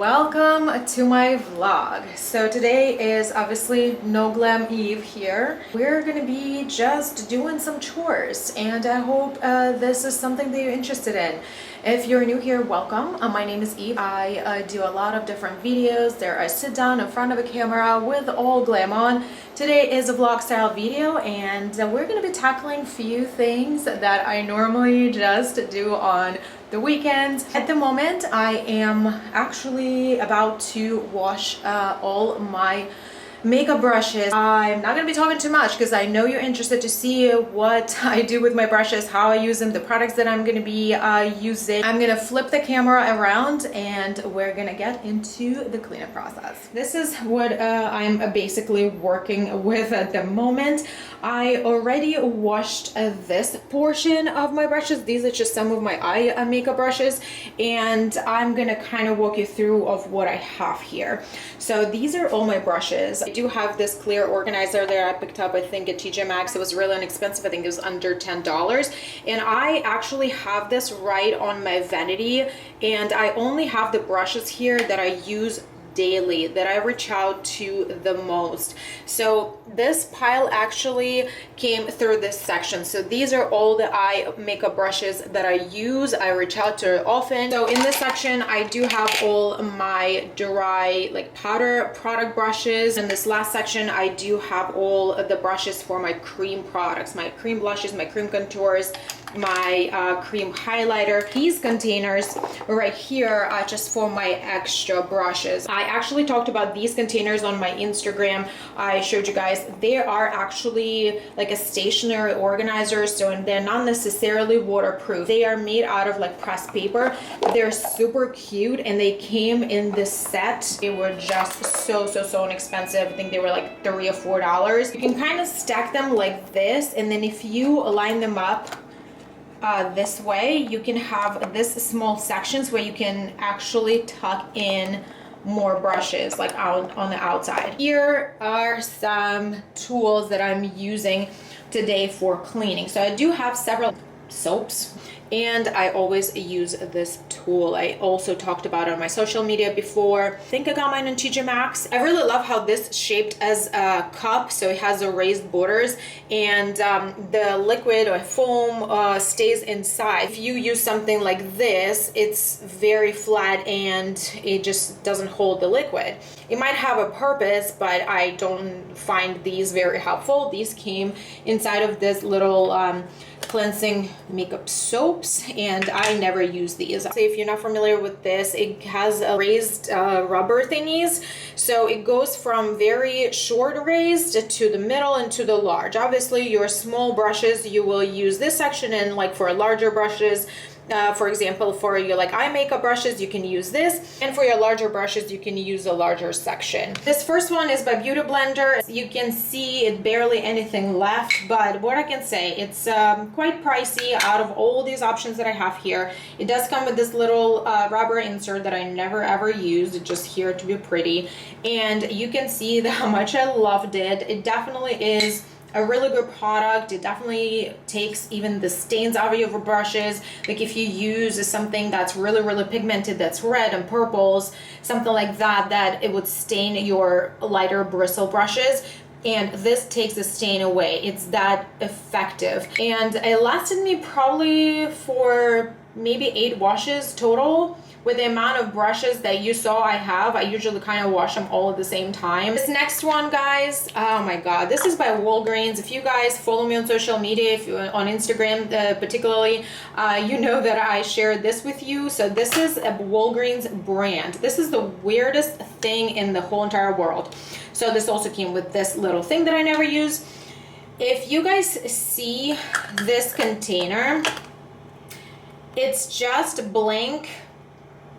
Welcome to my vlog. So today is obviously No Glam Eve here. We're gonna be just doing some chores and I hope this is something that you're interested in. If you're new here, welcome. My name is Eve. I do a lot of different videos. There I sit down in front of a camera with all glam on. Today is a vlog style video and we're gonna be tackling a few things that I normally just do on the weekends. At the moment, I am actually about to wash all my makeup brushes. I'm not gonna be talking too much because I know you're interested to see what I do with my brushes, how I use them, the products that I'm gonna be using. I'm gonna flip the camera around and we're gonna get into the cleanup process. This is what I'm basically working with at the moment. I already washed this portion of my brushes. These are just some of my eye makeup brushes and I'm gonna kind of walk you through of what I have here. So these are all my brushes. I do have this clear organizer there I picked up, I think at TJ Maxx. It was really inexpensive. I think it was under $10. And I actually have this right on my vanity and I only have the brushes here that I use daily, that I reach out to the most. So this pile actually came through this section. So these are all the eye makeup brushes that I use, I reach out to often. So in this section I do have all my dry like powder product brushes. In this last section I do have all of the brushes for my cream products, my cream blushes, my cream contours, my cream highlighter. These containers right here are just for my extra brushes. I actually talked about these containers on my Instagram. I showed you guys they are actually like a stationary organizer, so they're not necessarily waterproof. They are made out of like pressed paper. They're super cute and they came in this set. They were just so inexpensive. I think they were like $3 or $4. You can kind of stack them like this, and then if you line them up this way, you can have this small sections where you can actually tuck in more brushes like out on the outside. Here are some tools that I'm using today for cleaning. So I do have several soaps and I always use this tool. I also talked about it on my social media before. I think I got mine on TJ Maxx. I really love how this is shaped as a cup, so it has the raised borders and the liquid or foam stays inside. If you use something like this, it's very flat and it just doesn't hold the liquid. It might have a purpose, but I don't find these very helpful. These came inside of this little cleansing makeup soaps and I never use these. So if you're not familiar with this, it has a raised rubber thingies. So it goes from very short raised to the middle and to the large. Obviously your small brushes, you will use this section, and like for larger brushes, for example, for your like eye makeup brushes, you can use this, and for your larger brushes, you can use a larger section. This first one is by Beauty Blender. You can see it barely anything left, but what I can say, it's quite pricey out of all these options that I have here. It does come with this little rubber insert that I never ever used. It's just here to be pretty, and you can see how much I loved it. It definitely is a really good product. It definitely takes even the stains out of your brushes. Like if you use something that's really pigmented, that's red and purples, something like that, that it would stain your lighter bristle brushes, and this takes the stain away. It's that effective, and it lasted me probably for maybe 8 washes total. With the amount of brushes that you saw I have, I usually kind of wash them all at the same time. This next one, guys, oh my god, this is by Walgreens. If you guys follow me on social media, if you're on Instagram particularly, you know that I shared this with you. So this is a Walgreens brand. This is the weirdest thing in the whole entire world. So this also came with this little thing that I never use. If you guys see this container, it's just blank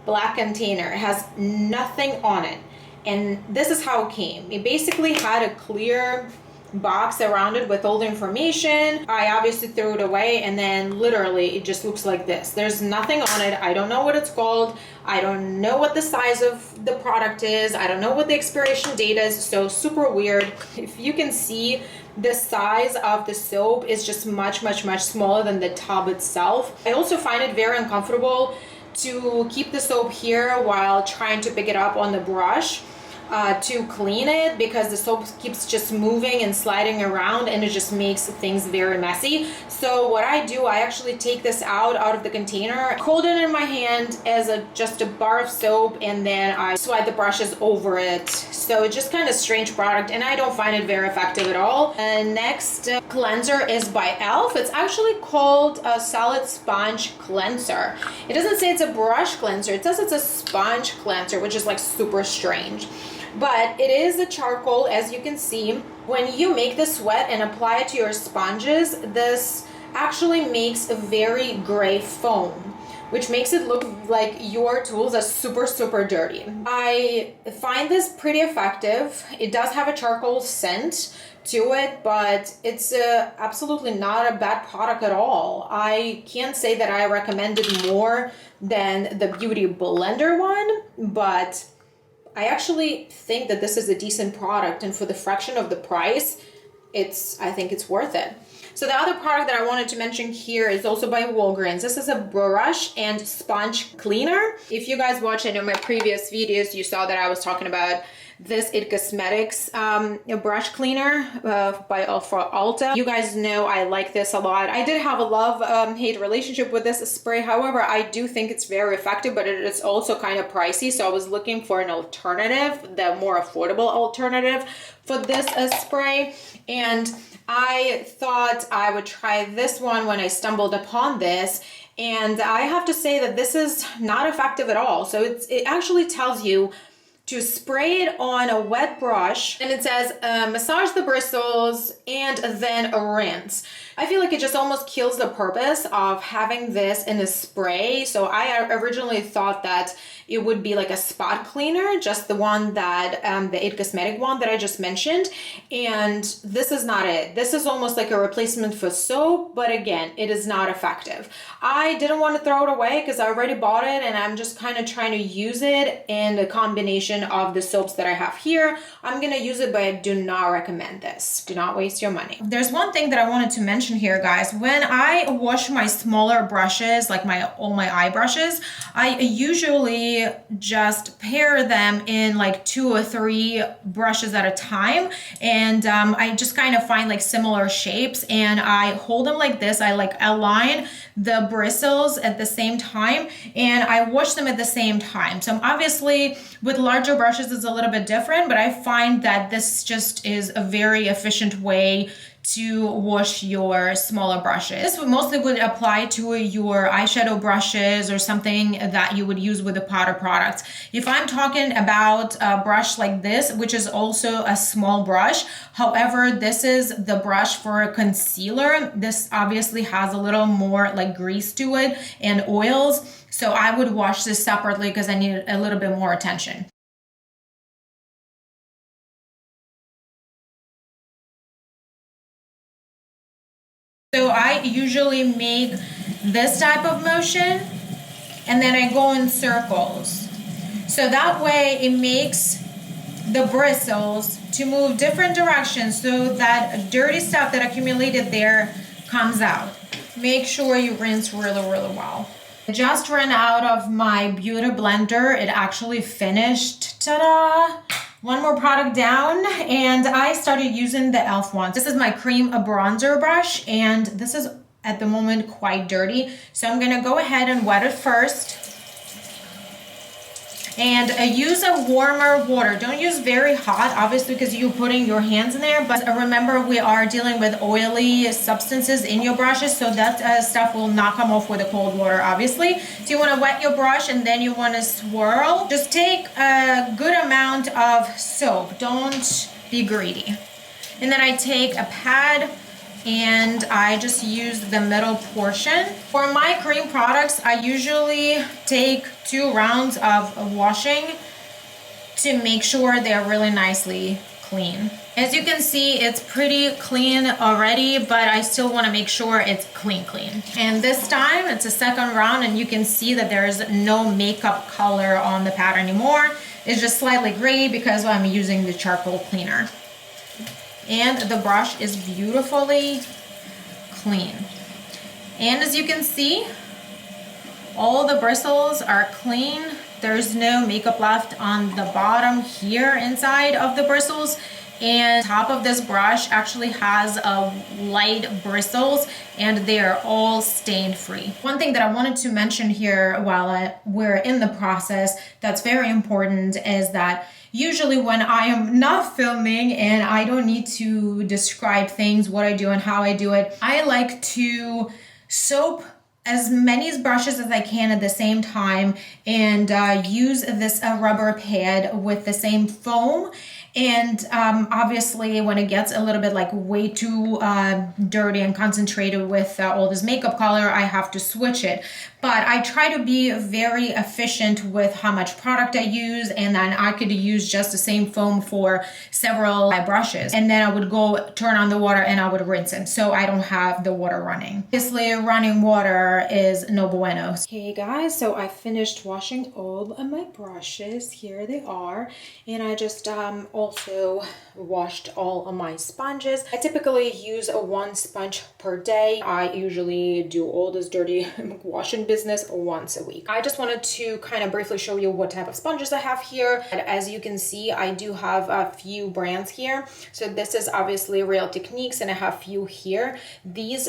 black container. It has nothing on it, and this is how it came. It basically had a clear box around it with all the information. I obviously threw it away, and then literally it just looks like this. There's nothing on it. I don't know what it's called. I don't know what the size of the product is. I don't know what the expiration date is. So super weird. If you can see, the size of the soap is just much smaller than the tub itself. I also find it very uncomfortable to keep the soap here while trying to pick it up on the brush to clean it, because the soap keeps just moving and sliding around and it just makes things very messy. So what I do, I actually take this out of the container, hold it in my hand as just a bar of soap, and then I swipe the brushes over it. So it's just kind of strange product and I don't find it very effective at all. And next cleanser is by E.L.F. It's actually called a solid sponge cleanser. It doesn't say it's a brush cleanser, it says it's a sponge cleanser, which is like super strange. But it is a charcoal, as you can see. When you make this wet and apply it to your sponges, this actually makes a very gray foam, which makes it look like your tools are super dirty. I find this pretty effective. It does have a charcoal scent to it, but it's absolutely not a bad product at all. I can't say that I recommend it more than the Beauty Blender one, but I actually think that this is a decent product, and for the fraction of the price, I think it's worth it. So the other product that I wanted to mention here is also by Walgreens. This is a brush and sponge cleaner. If you guys watched any of my previous videos, you saw that I was talking about this It Cosmetics brush cleaner for Ulta. You guys know I like this a lot. I did have a love-hate relationship with this spray. However, I do think it's very effective, but it is also kind of pricey. So I was looking for an alternative, the more affordable alternative for this spray. And I thought I would try this one when I stumbled upon this. And I have to say that this is not effective at all. So it actually tells you to spray it on a wet brush, and it says massage the bristles and then rinse. I feel like it just almost kills the purpose of having this in a spray. So I originally thought that it would be like a spot cleaner, just the one that the It Cosmetic one that I just mentioned, and this is not it. This is almost like a replacement for soap, but again, it is not effective. I didn't want to throw it away because I already bought it, and I'm just kind of trying to use it in a combination of the soaps that I have here. I'm gonna use it, but I do not recommend this. Do not waste your money. There's one thing that I wanted to mention here, guys. When I wash my smaller brushes, like all my eye brushes, I usually just pair them in like 2 or 3 brushes at a time, and I just kind of find like similar shapes, and I hold them like this. I like align the bristles at the same time, and I wash them at the same time. So obviously with larger brushes it's a little bit different, but I find that this just is a very efficient way to wash your smaller brushes. This mostly would apply to your eyeshadow brushes or something that you would use with the powder products. If I'm talking about a brush like this, which is also a small brush, however, this is the brush for a concealer. This obviously has a little more like grease to it and oils. So I would wash this separately because I need a little bit more attention. So I usually make this type of motion, and then I go in circles. So that way it makes the bristles to move different directions so that dirty stuff that accumulated there comes out. Make sure you rinse really well. I just ran out of my Beauty Blender. It actually finished. Ta-da! One more product down, and I started using the E.L.F. one. This is my cream bronzer brush, and this is at the moment quite dirty. So I'm gonna go ahead and wet it first. And use a warmer water. Don't use very hot, obviously, because you're putting your hands in there. But remember, we are dealing with oily substances in your brushes, so that stuff will not come off with the cold water, obviously. So you want to wet your brush, and then you want to swirl. Just take a good amount of soap. Don't be greedy. And then I take a pad, and I just use the middle portion. For my cream products, I usually take 2 rounds of washing to make sure they're really nicely clean. As you can see, it's pretty clean already, but I still want to make sure it's clean. And this time it's a second round, and you can see that there's no makeup color on the pad anymore. It's just slightly gray because I'm using the charcoal cleaner. And the brush is beautifully clean. And as you can see, All the bristles are clean. There's no makeup left on the bottom here inside of the bristles. And top of this brush actually has light bristles and they are all stain free. One thing that I wanted to mention here while we're in the process that's very important is that usually when I am not filming and I don't need to describe things, what I do and how I do it, I like to soap as many brushes as I can at the same time and use this rubber pad with the same foam. And obviously when it gets a little bit like way too dirty and concentrated with all this makeup color, I have to switch it. But I try to be very efficient with how much product I use, and then I could use just the same foam for several brushes. And then I would go turn on the water and I would rinse it so I don't have the water running. Obviously running water is no bueno. Okay guys, so I finished washing all of my brushes. Here they are. And I just also washed all of my sponges. I typically use one sponge per day. I usually do all this dirty washing business once a week. I just wanted to kind of briefly show you what type of sponges I have here. And as you can see, I do have a few brands here. So this is obviously Real Techniques and I have a few here. These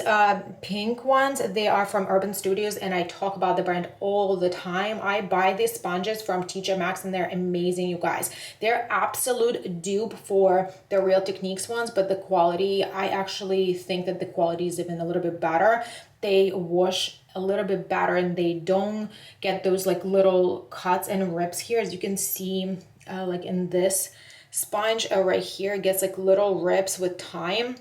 pink ones, they are from Urban Studios and I talk about the brand all the time. I buy these sponges from TJ Maxx and they're amazing, you guys. They're absolute dupe for the Real Techniques ones, but the quality, I actually think that the quality is even a little bit better. They wash a little bit better and they don't get those like little cuts and rips here. As you can see, like in this sponge right here, it gets like little rips with time.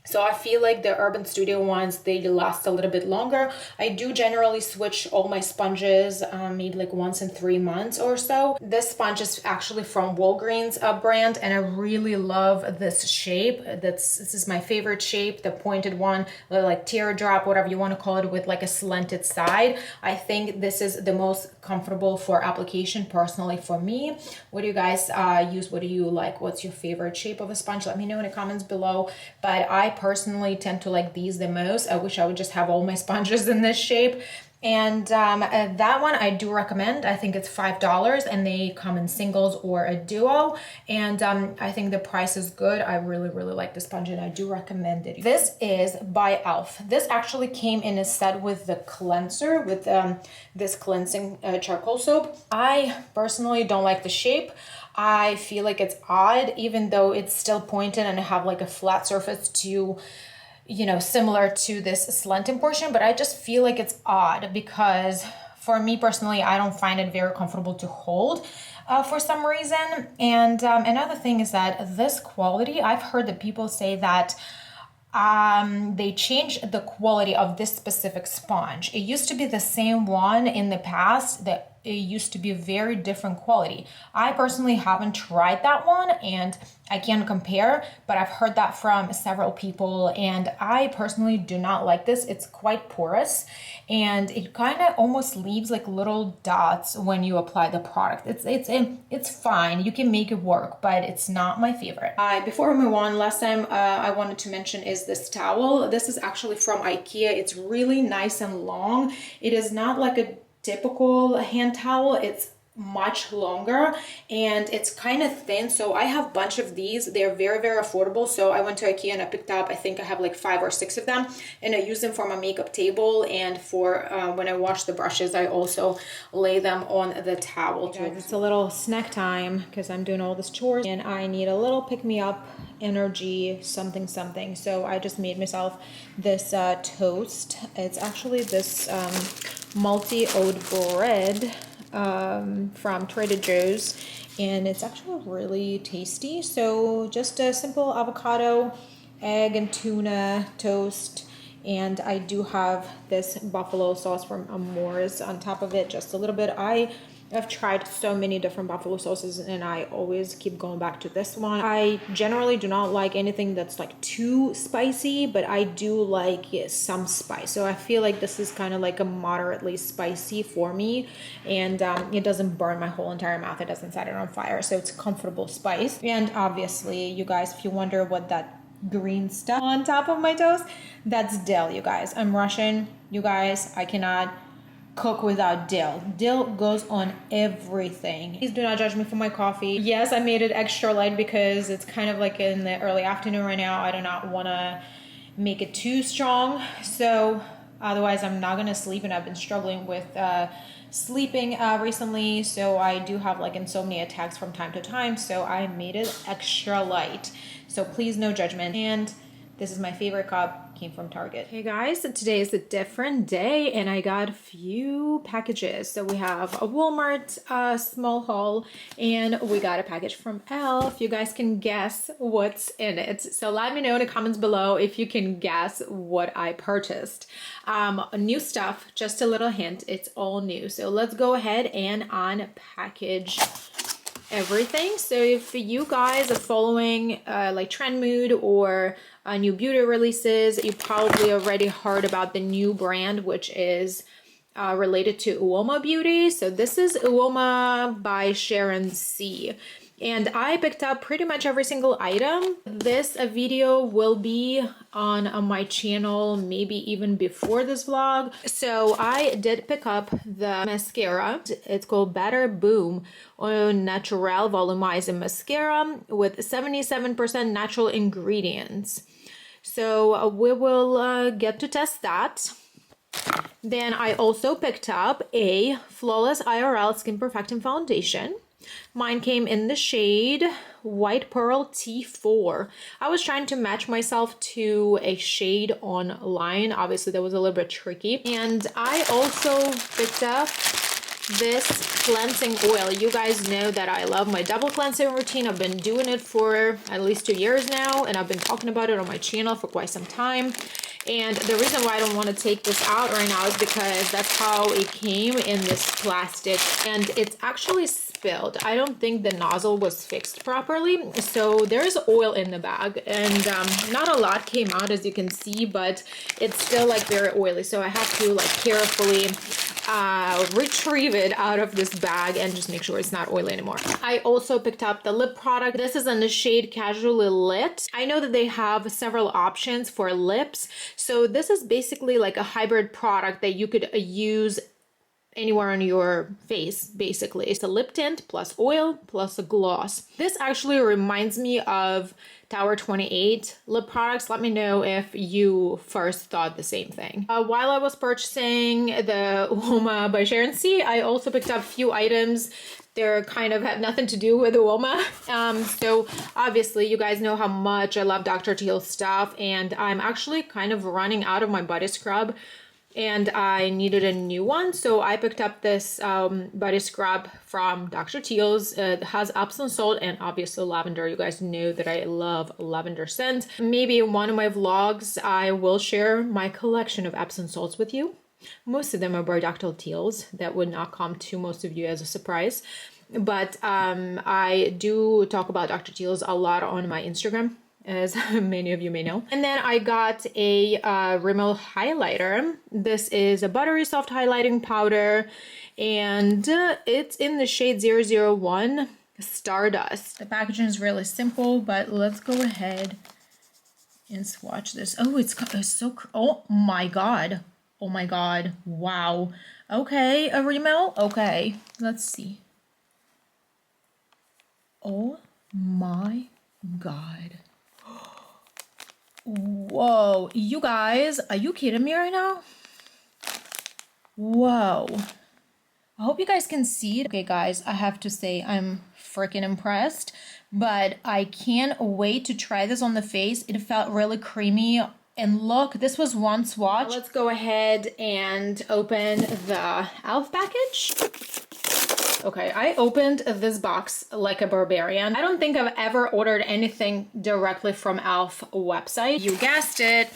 So I feel like the Urban Studio ones, they last a little bit longer. I do generally switch all my sponges maybe like once in 3 months or so. This sponge is actually from Walgreens brand and I really love this shape. This is my favorite shape, the pointed one, like teardrop, whatever you want to call it, with like a slanted side. I think this is the most comfortable for application personally for me. What do you guys use? What do you like? What's your favorite shape of a sponge? Let me know in the comments below. But I personally tend to like these the most. I wish I would just have all my sponges in this shape. And that one I do recommend. I think it's $5 and they come in singles or a duo. And I think the price is good. I really like the sponge and I do recommend it. This is by E.L.F. This actually came in a set with the cleanser, with this cleansing charcoal soap. I personally don't like the shape. I feel like it's odd, even though it's still pointed and I have like a flat surface to, you know, similar to this slanting portion, but I just feel like it's odd because for me personally, I don't find it very comfortable to hold for some reason. And another thing is that this quality, I've heard that people say that they changed the quality of this specific sponge. It used to be the same one in the past that it used to be very different quality. I personally haven't tried that one and I can't compare, but I've heard that from several people and I personally do not like this. It's quite porous and it kind of almost leaves like little dots when you apply the product. It's fine. You can make it work, but it's not my favorite. Before we move on, last time I wanted to mention is this towel. This is actually from IKEA. It's really nice and long. It is not like a typical hand towel. It's much longer and it's kind of thin, so I have a bunch of these. They're very affordable, so I went to IKEA and I picked up, I think I have like 5 or 6 of them, and I use them for my makeup table and for when I wash the brushes. I also lay them on the towel too. It's a little snack time because I'm doing all this chores and I need a little pick-me-up energy something. So I just made myself this toast. It's actually this multi-oat bread from Trader Joe's and it's actually really tasty. So just a simple avocado, egg and tuna toast, and I do have this buffalo sauce from Amore's on top of it, just a little bit. I've tried so many different buffalo sauces and I always keep going back to this one. I generally do not like anything that's like too spicy, but I do like some spice. So I feel like this is kind of like a moderately spicy for me, and it doesn't burn my whole entire mouth. It doesn't set it on fire. So it's comfortable spice. And obviously, you guys, if you wonder what that green stuff on top of my toast, that's dill, you guys. I'm Russian, you guys. I cannot cook without dill. Dill goes on everything. Please do not judge me for my coffee. Yes, I made it extra light because it's kind of like in the early afternoon right now. I do not want to make it too strong. So otherwise I'm not going to sleep, and I've been struggling with sleeping recently. So I do have like insomnia attacks from time to time. So I made it extra light. So please, no judgment. And this is my favorite cup, came from Target. Hey guys, so today is a different day and I got a few packages. So we have a Walmart small haul and we got a package from E.L.F. You guys can guess what's in it. So let me know in the comments below if you can guess what I purchased. New stuff, just a little hint, it's all new. So let's go ahead and unpackage everything. So if you guys are following like Trend Mood or new beauty releases, you probably already heard about the new brand, which is related to Uoma Beauty. So this is Uoma by Sharon C. And I picked up pretty much every single item. This video will be on my channel, maybe even before this vlog. So I did pick up the mascara. It's called Better Boom Natural Volumizing Mascara with 77% natural ingredients. So we will get to test that. Then I also picked up a Flawless IRL Skin Perfecting Foundation. Mine came in the shade White Pearl T4. I was trying to match myself to a shade online. Obviously, that was a little bit tricky. And I also picked up this cleansing oil. You guys know that I love my double cleansing routine. I've been doing it for at least 2 years now, and I've been talking about it on my channel for quite some time. And the reason why I don't want to take this out right now is because that's how it came in this plastic, and it's actually spilled. I don't think the nozzle was fixed properly, so there's oil in the bag, and not a lot came out, as you can see, but it's still like very oily, so I have to like carefully retrieve it out of this bag and just make sure it's not oily anymore. I also picked up the lip product. This is in the shade Casually Lit. I know that they have several options for lips, so this is basically like a hybrid product that you could use anywhere on your face. Basically, it's a lip tint plus oil plus a gloss. This actually reminds me of Tower 28 lip products. Let me know if you first thought the same thing. While I was purchasing the Uoma by Sharon C, I also picked up a few items. They're kind of have nothing to do with Uoma. So obviously you guys know how much I love Dr. Teal's stuff, and I'm actually kind of running out of my body scrub and I needed a new one, so I picked up this body scrub from Dr. Teal's. It has Epsom salt and obviously lavender. You guys know that I love lavender scent. Maybe in one of my vlogs I will share my collection of Epsom salts with you. Most of them are by Dr. Teal's. That would not come to most of you as a surprise, but I do talk about Dr. Teal's a lot on my Instagram, as many of you may know. And then I got a Rimmel highlighter. This is a buttery soft highlighting powder, and it's in the shade 001 Stardust. The packaging is really simple, but let's go ahead and swatch this. Oh, it's so, oh my god. Oh my god. Wow. Okay, a Rimmel. Okay, let's see. Oh my god. Whoa, you guys, are you kidding me right now? Whoa. I hope you guys can see it. Okay, guys, I have to say I'm freaking impressed, but I can't wait to try this on the face. It felt really creamy. And look, this was one swatch. Let's go ahead and open the E.L.F. package. Okay, I opened this box like a barbarian. I don't think I've ever ordered anything directly from E.L.F. website. You guessed it.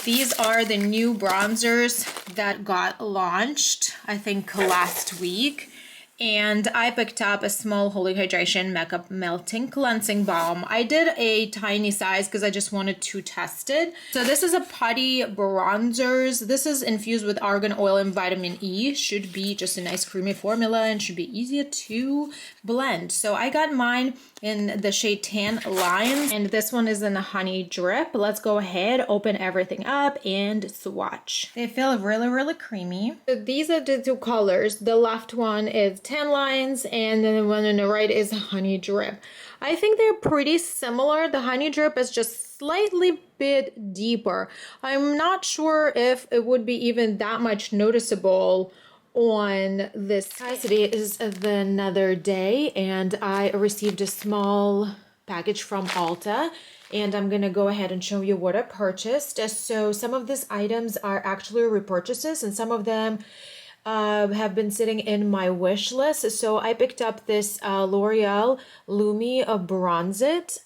These are the new bronzers that got launched, I think, last week. And I picked up a small Holy Hydration Makeup Melting Cleansing Balm. I did a tiny size because I just wanted to test it. So this is a putty bronzers. This is infused with argan oil and vitamin E. Should be just a nice creamy formula and should be easier to blend. So I got mine in the shade Tan Line, and this one is in the Honey Drip. Let's go ahead, open everything up and swatch. They feel really, really creamy. So these are the two colors. The left one is Tan Lines, and then the one on the right is Honey Drip. I think they're pretty similar. The Honey Drip is just slightly bit deeper. I'm not sure if it would be even that much noticeable on this. Today is another day, and I received a small package from Ulta, and I'm gonna go ahead and show you what I purchased. So some of these items are actually repurchases, and some of them have been sitting in my wish list. So I picked up this L'Oreal Lumi Bronze It.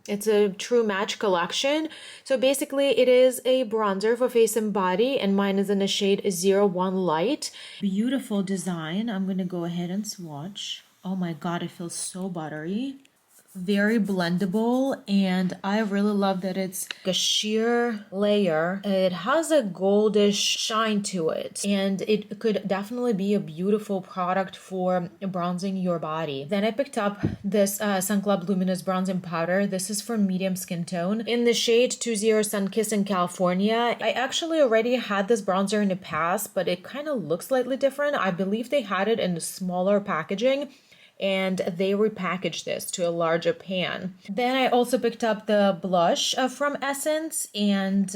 It's a true match collection. So basically it is a bronzer for face and body, and mine is in the shade 01 Light. Beautiful design. I'm gonna go ahead and swatch. Oh my god, it feels so buttery. Very blendable, and I really love that it's a sheer layer. It has a goldish shine to it, and it could definitely be a beautiful product for bronzing your body. Then I picked up this Sun Club Luminous Bronzing Powder. This is for medium skin tone in the shade 20 Sun Kiss in California. I actually already had this bronzer in the past, but it kind of looks slightly different. I believe they had it in the smaller packaging, and they repackaged this to a larger pan. Then I also picked up the blush from Essence, and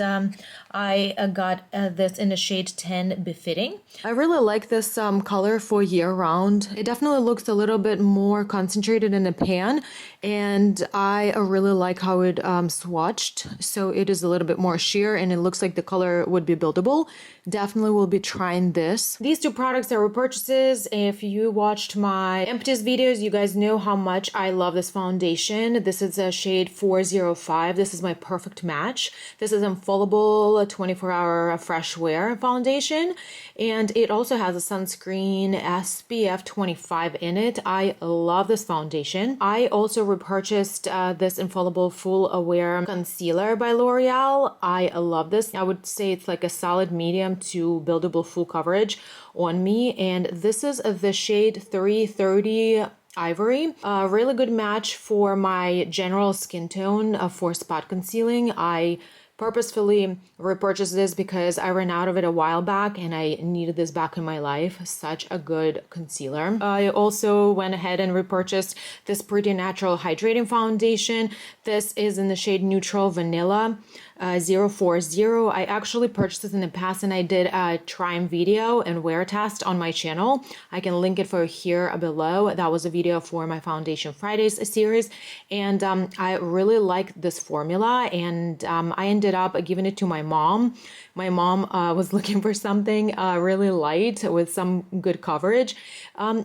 I got this in the shade 10 Befitting. I really like this color for year-round. It definitely looks a little bit more concentrated in the pan, and I really like how it swatched. So it is a little bit more sheer, and it looks like the color would be buildable. Definitely will be trying this. These two products are repurchases. If you watched my empties videos, you guys know how much I love this foundation. This is a shade 405. This is my perfect match. This is Infallible 24-hour fresh wear foundation, and it also has a sunscreen SPF 25 in it. I love this foundation. I also repurchased this Infallible Full Aware Concealer by L'Oreal. I love this. I would say it's like a solid medium to buildable full coverage on me, and this is the shade 330 Ivory. A really good match for my general skin tone for spot concealing. I purposefully repurchased this because I ran out of it a while back and I needed this back in my life. Such a good concealer. I also went ahead and repurchased this Pretty Natural Hydrating Foundation. This is in the shade Neutral Vanilla 040. I actually purchased this in the past, and I did a try-on video and wear test on my channel. I can link it for here below. That was a video for my Foundation Fridays series, and I really like this formula, and I ended up giving it to my mom. My mom was looking for something really light with some good coverage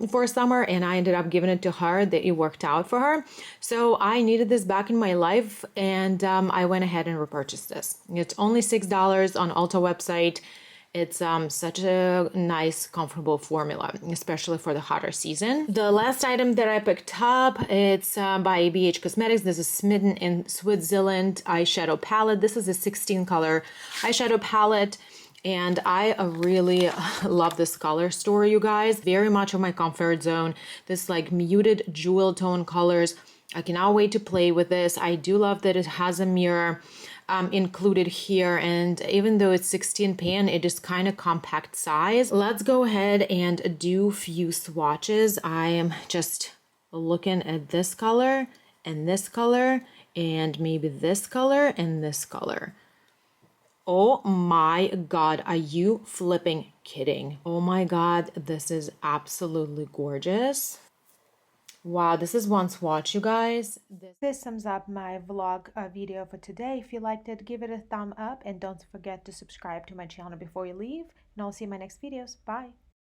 for summer, and I ended up giving it to her. That it worked out for her. So I needed this back in my life, and I went ahead and repurchased this. It's only $6 on Ulta website. It's such a nice, comfortable formula, especially for the hotter season. The last item that I picked up, it's by BH Cosmetics. This is Smitten in Switzerland eyeshadow palette. This is a 16 color eyeshadow palette, and I really love this color story, you guys. Very much of my comfort zone. This like muted jewel tone colors. I cannot wait to play with this. I do love that it has a mirror included here, and even though it's 16 pan, it is kind of compact size. Let's go ahead and do few swatches. I am just looking at this color and this color and maybe this color and this color. Oh my god, are you flipping kidding? Oh my god, this is absolutely gorgeous. Wow, this is one swatch, you guys. This sums up my vlog video for today. If you liked it, give it a thumb up, and don't forget to subscribe to my channel before you leave. And I'll see you in my next videos. Bye.